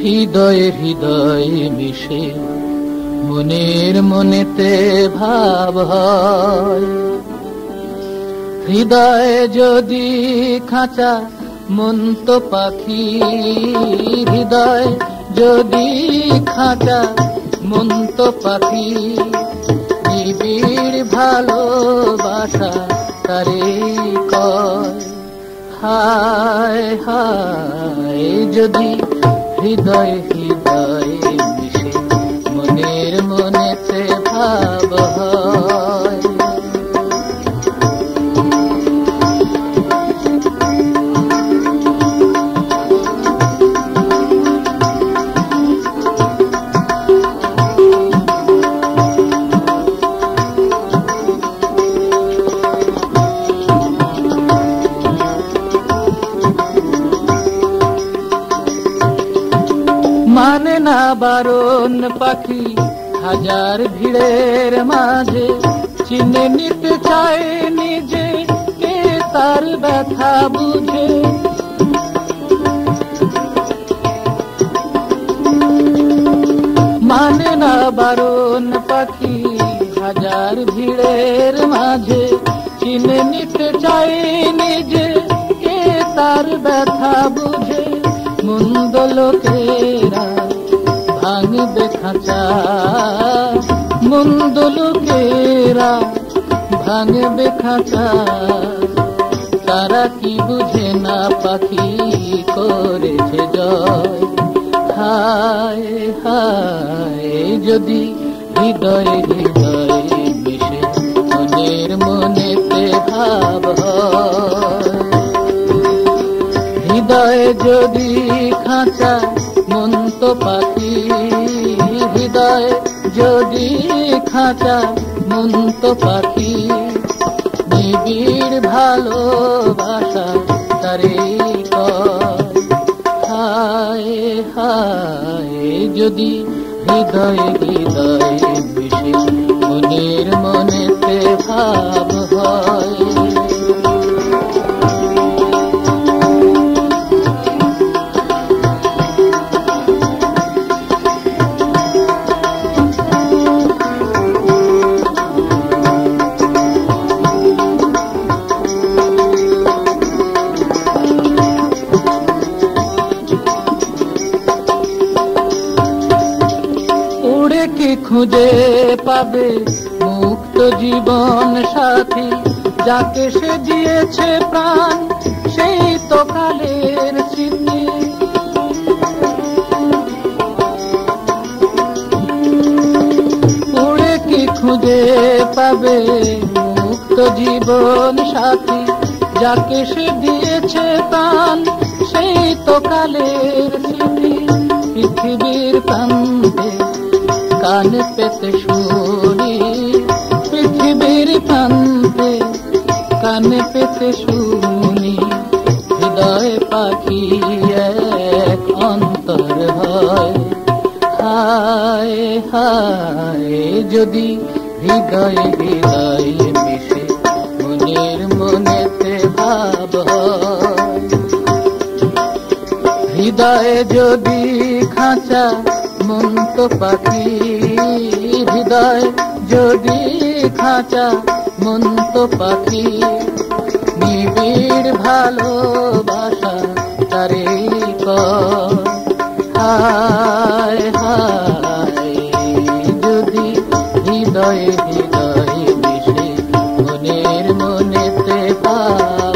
হৃদয়ে হৃদয়ে মিশে মনের মনেতে ভাব হয়। হৃদয়ে যদি খাঁচা মন তো পাখি, হৃদয় যদি খাঁচা মন তো পাখি, নিবিড় ভালোবাসা তারে কয়। হায় হায় যদি হৃদয় হৃদয়ে মিশে মনের মনেতে ভাব হয়। মানে না বারণ পাখি হাজার ভিড়ের মাঝে, চিনে নিতে চায় নিজে কে তার ব্যথা বুঝে। মানে না বারণ পাখি হাজার ভিড়ের মাঝে, চিনে নিতে চায় নিজে কে তার ব্যথা বুঝে। মন্দ লোকেরা ভাঙবে খাঁচা, মন্দ লোকেরা ভাঙবে খাঁচা, তারা কি বুঝে না পাখি করেছে জয়। হায় হায় যদি হৃদয়ে হৃদয়ে মিশে মনের মনেতে ভাব হয়। হৃদয়ে যদি খাঁচা মন তো পাখি, হৃদয়ে যদি খাঁচা মন তো পাখি, নিবিড় ভালোবাসা তারে কয়। হায় হায় যদি হৃদয়ে হৃদয়ে মিশে মনের মনেতে ভাব হয়। কি খুঁজে পাবে মুক্ত জীবন সাথী, যাকে সে দিয়েছে প্রাণ সেই তো কালের স্মৃতি। উড়ে কি খুঁজে পাবে মুক্ত জীবন সাথী, যাকে সে দিয়েছে প্রাণ সেই তো কালের স্মৃতি। পৃথিবীর প্রান্তে কান পেতে শুনি, পৃথিবীর প্রান্তে কান পেতে শুনি, হৃদয় পাখি এক অন্তর হয়। হায় হায় যদি হৃদয়ে হৃদয়ে মিশে মনের মনেতে ভাব হয়। হৃদয়ে যদি খাঁচা মন তো পাখি, হৃদয় যদি খাঁচা মন তো পাখি, নিবিড় ভালোবাসা তারে কয়। হায় হায় যদি হৃদয়ে হৃদয়ে মিশে মনের মনেতে ভাব